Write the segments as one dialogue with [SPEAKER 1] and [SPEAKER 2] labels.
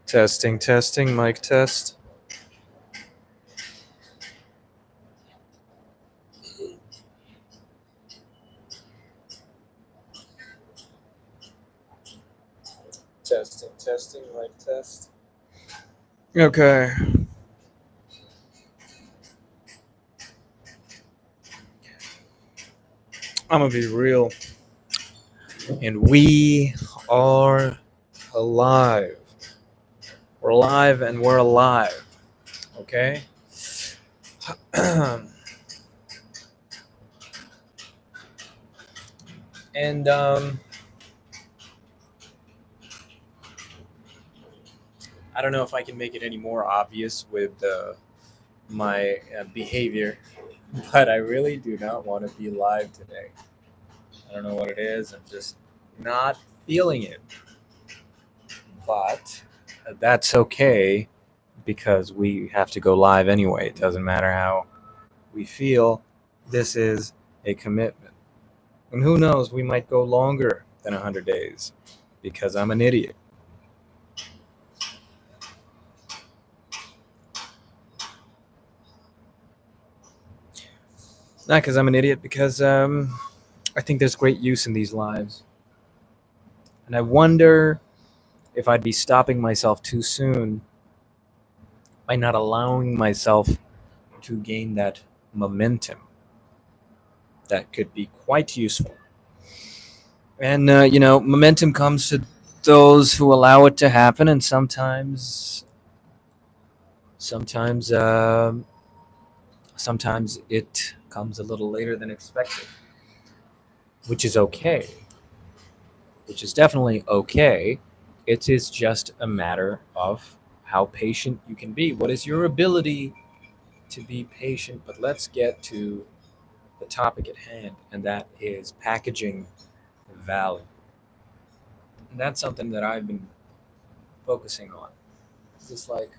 [SPEAKER 1] Testing, testing, mic test. Testing, testing, mic test. Okay. I'm gonna be real. And we are alive. We're alive and we're alive. Okay? and I don't know if I can make it any more obvious with my behavior, but I really do not want to be live today. I don't know what it is. I'm just not feeling it. But that's okay because we have to go live anyway. It doesn't matter how we feel. This is a commitment. And who knows, we might go longer than 100 days because I'm an idiot. Not because I'm an idiot, because I think there's great use in these lives. And I wonder if I'd be stopping myself too soon by not allowing myself to gain that momentum that could be quite useful. And, momentum comes to those who allow it to happen, and sometimes, sometimes it comes a little later than expected, which is okay, which is definitely okay. It is just a matter of how patient you can be. What is your ability to be patient? But let's get to the topic at hand, and that is packaging value. And that's something that I've been focusing on. Just like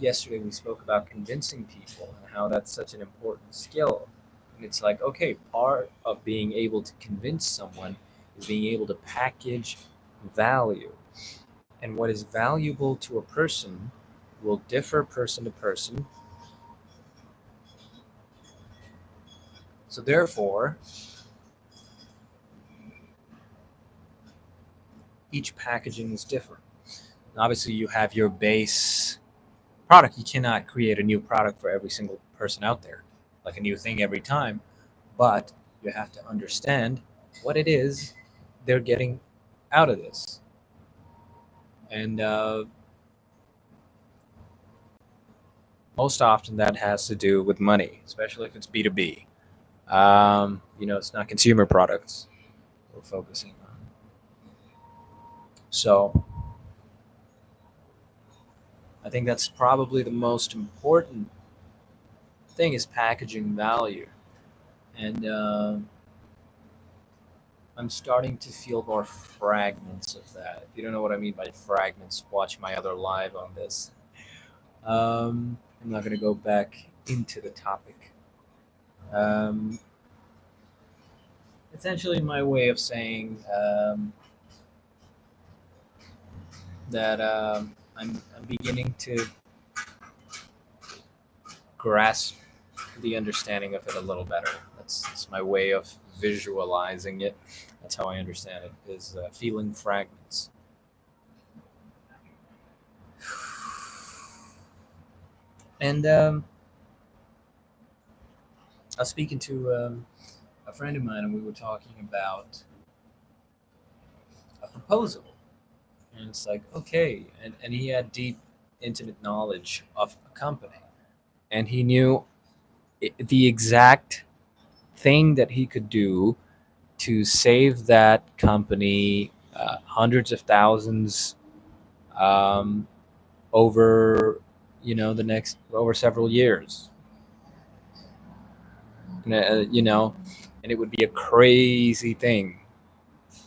[SPEAKER 1] yesterday, we spoke about convincing people and how that's such an important skill. And it's like, okay, part of being able to convince someone is being able to package value. And what is valuable to a person will differ person to person. So, therefore, each packaging is different. Obviously, you have your base product. You cannot create a new product for every single person out there, like a new thing every time. But you have to understand what it is they're getting out of this. And most often that has to do with money, especially if it's B2B. It's not consumer products we're focusing on. So I think that's probably the most important thing is packaging value. And I'm starting to feel more fragments of that. If you don't know what I mean by fragments, watch my other live on this. I'm not going to go back into the topic. Um, Essentially, my way of saying that I'm beginning to grasp the understanding of it a little better. That's my way of visualizing it. That's how I understand it, is feeling fragments. And I was speaking to a friend of mine, and we were talking about a proposal. And it's like, okay. And he had deep, intimate knowledge of a company. And he knew the exact thing that he could do to save that company hundreds of thousands um, over, the next, over several years. You know, and it would be a crazy thing,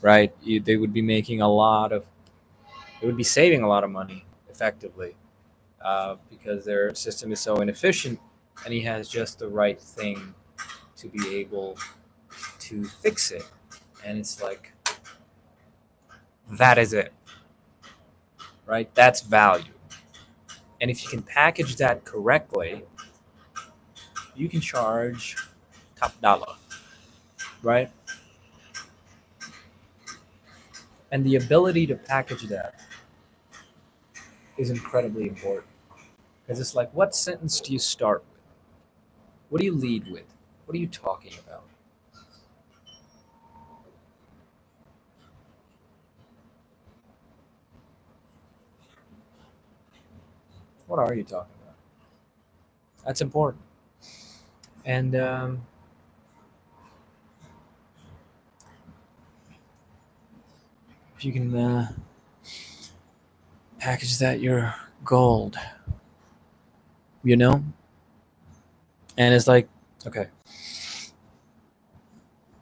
[SPEAKER 1] right? They would be making a lot of, it would be saving a lot of money effectively because their system is so inefficient, and he has just the right thing to be able to fix it. And it's like, that is it, right? That's value. And if you can package that correctly, you can charge top dollar, right? And the ability to package that is incredibly important. Because it's like, what sentence do you start with? What do you lead with? What are you talking about? What are you talking about? That's important. And if you can package that, you're gold, you know? And it's like, okay,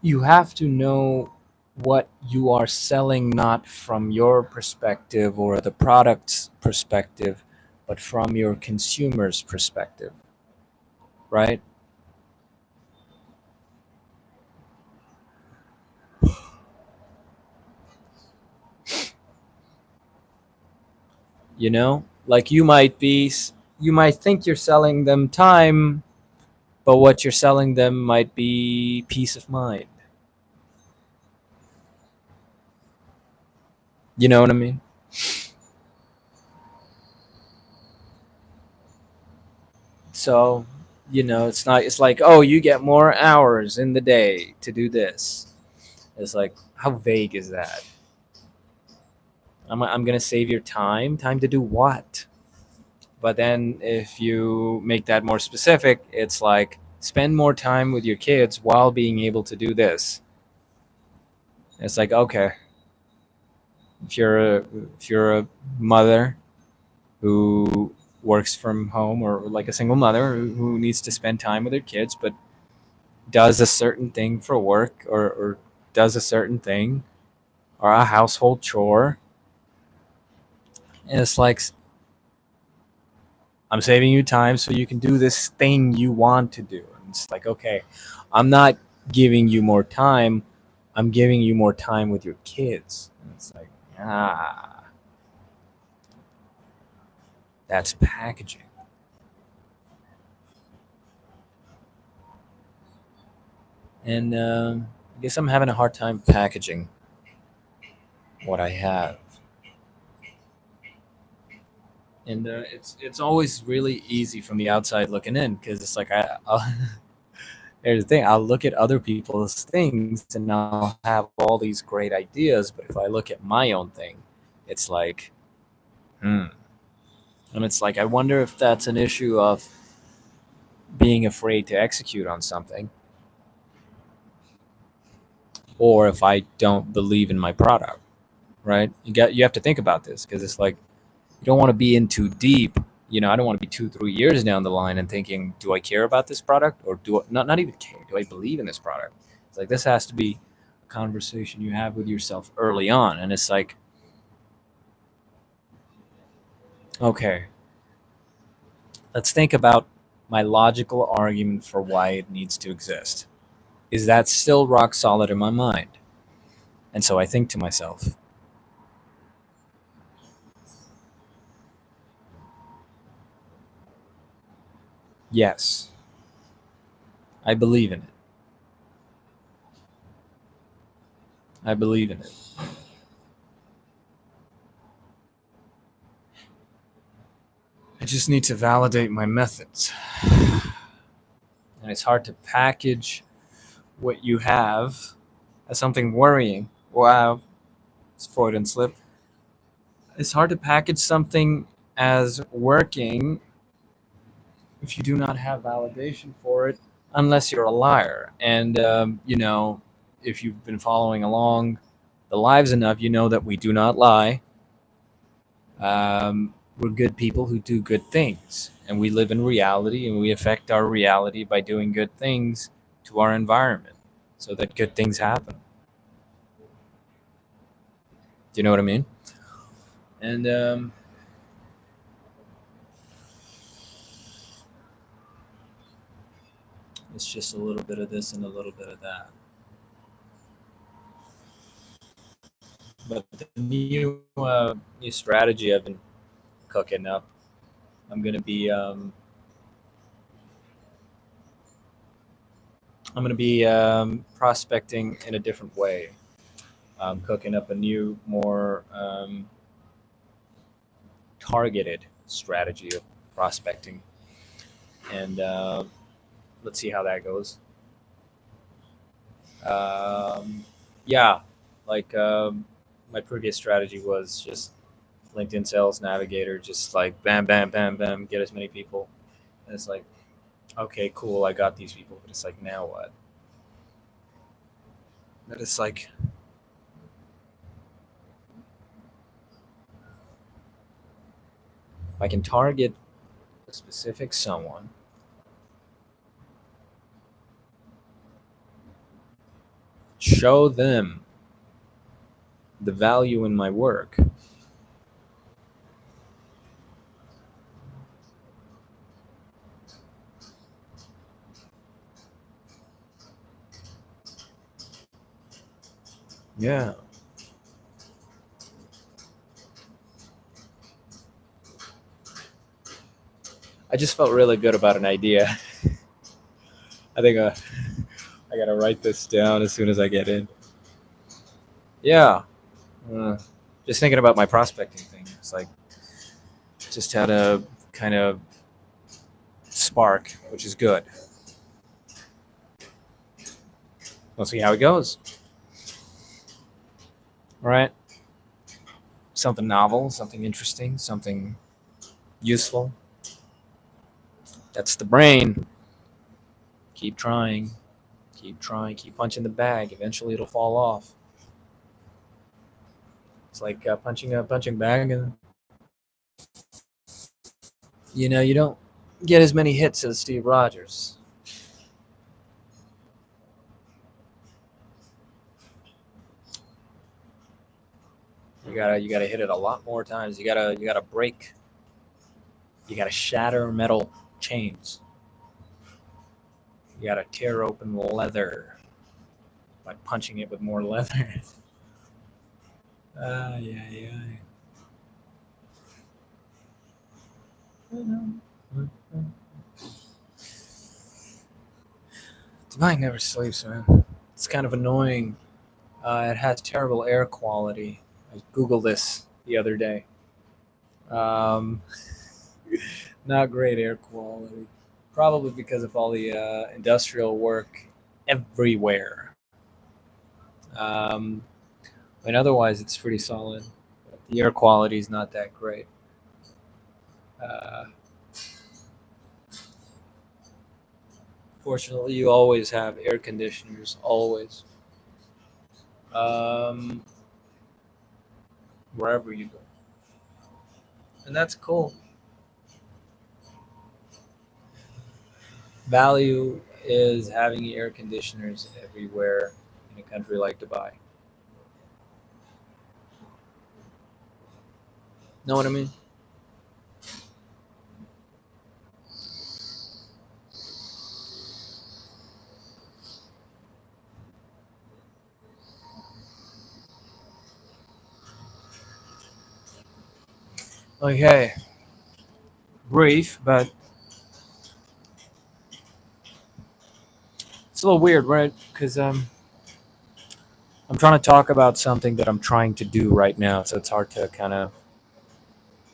[SPEAKER 1] you have to know what you are selling, not from your perspective or the product's perspective, but from your consumer's perspective, right? You know, like you might think you're selling them time, but what you're selling them might be peace of mind. You know what I mean? So, it's not, it's like, oh, you get more hours in the day to do this. It's like, how vague is that? I'm going to save your time. Time to do what? But then if you make that more specific, it's like, spend more time with your kids while being able to do this. It's like, okay, if you're a mother who works from home, or like a single mother who needs to spend time with her kids, but does a certain thing for work, or does a certain thing or a household chore, and it's like, I'm saving you time so you can do this thing you want to do. And it's like, okay, I'm not giving you more time, I'm giving you more time with your kids. And it's like, ah, that's packaging. And I guess I'm having a hard time packaging what I have. And it's always really easy from the outside looking in, because it's like, here's the thing, I'll look at other people's things and I'll have all these great ideas, but if I look at my own thing, it's like, hmm. And it's like, I wonder if that's an issue of being afraid to execute on something, or if I don't believe in my product, right? You have to think about this, because it's like, you don't want to be in too deep. I don't want to be 2 3 years down the line and thinking, do I care about this product, or do I not even care, do I believe in this product? It's like, this has to be a conversation you have with yourself early on. And it's like, okay, let's think about my logical argument for why it needs to exist. Is that still rock solid in my mind? And so I think to myself, yes, I believe in it. I believe in it. I just need to validate my methods. And it's hard to package what you have as something worrying. Wow, it's Freudian slip. It's hard to package something as working if you do not have validation for it, unless you're a liar. And, if you've been following along the lives enough, you know that we do not lie. We're good people who do good things, and we live in reality, and we affect our reality by doing good things to our environment so that good things happen. Do you know what I mean? And It's just a little bit of this and a little bit of that. But the new strategy I've been cooking up, I'm gonna be prospecting in a different way. I'm cooking up a new, more targeted strategy of prospecting, and let's see how that goes. Um, yeah, like my previous strategy was just LinkedIn Sales Navigator, just like bam, bam, bam, bam, get as many people. And it's like, okay, cool, I got these people, but it's like, now what? But it's like, I can target a specific someone, show them the value in my work. Yeah, I just felt really good about an idea. I think I gotta write this down as soon as I get in. Yeah, uh, just thinking about my prospecting thing. It's like just had a kind of spark, which is good. We'll see how it goes. All right, something novel, something interesting, something useful. That's the brain. Keep trying, keep trying, keep punching the bag. Eventually, it'll fall off. It's like punching a punching bag, and you don't get as many hits as Steve Rogers. You gotta hit it a lot more times. You gotta break. You gotta shatter metal chains. You gotta tear open leather by punching it with more leather. Yeah, yeah. The mind never sleeps, man. It's kind of annoying. It has terrible air quality. I googled this the other day. Um, not great air quality. Probably because of all the industrial work everywhere. Um, and otherwise, it's pretty solid. The air quality is not that great. Uh, Fortunately, you always have air conditioners, always, um, wherever you go, and that's cool. Value is having air conditioners everywhere in a country like Dubai. Know what I mean? Okay, brief, but it's a little weird, right? Because I'm trying to talk about something that I'm trying to do right now, so it's hard to kind of,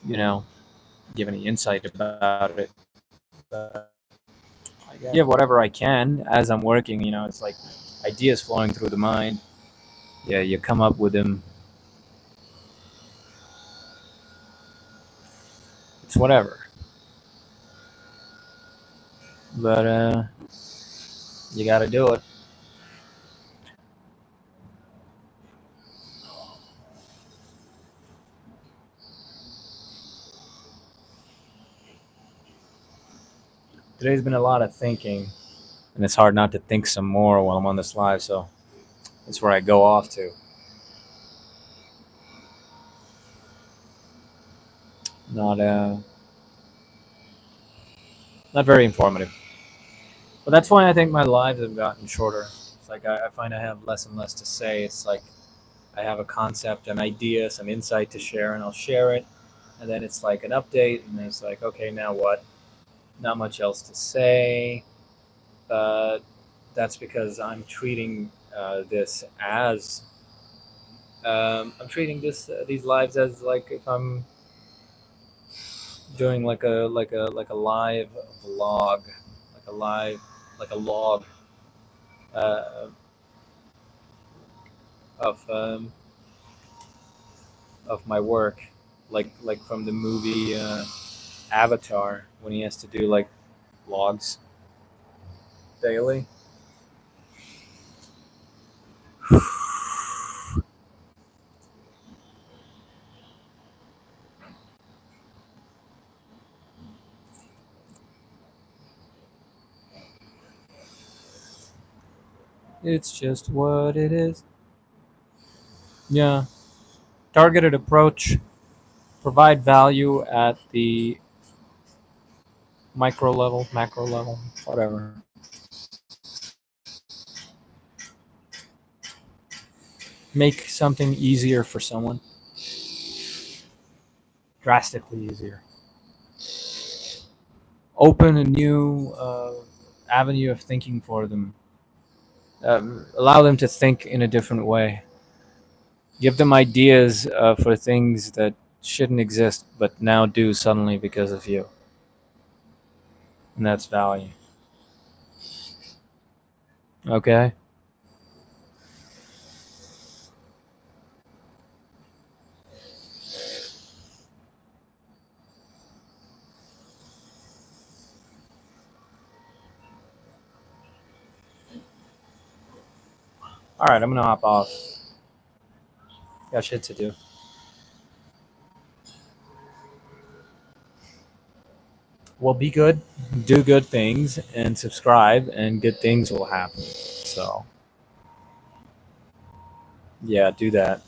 [SPEAKER 1] you know, give any insight about it. But I give whatever I can as I'm working. It's like ideas flowing through the mind. Yeah, you come up with them. It's whatever, but you got to do it. Today's been a lot of thinking, and it's hard not to think some more while I'm on this live. So that's where I go off to. Not not very informative, But that's why I think my lives have gotten shorter. It's like I find I have less and less to say. It's like I have a concept, an idea, some insight to share, and I'll share it. And then it's like an update, and then it's like, okay, now what? Not much else to say. But that's because I'm treating this as I'm treating these lives as like if I'm doing like a live vlog, like a live like a log uh, of um, of my work, like from the movie Avatar when he has to do like vlogs daily. It's just what it is. Yeah, targeted approach, provide value at the micro level, macro level, whatever. Make something easier for someone, drastically easier. Open a new avenue of thinking for them. Allow them to think in a different way. Give them ideas for things that shouldn't exist but now do suddenly because of you. And that's value. Okay? All right, I'm going to hop off. Got shit to do. Well, be good, do good things, and subscribe, and good things will happen. So, yeah, do that.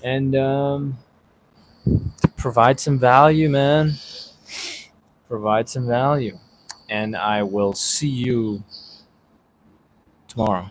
[SPEAKER 1] And provide some value, man. Provide some value. And I will see you tomorrow.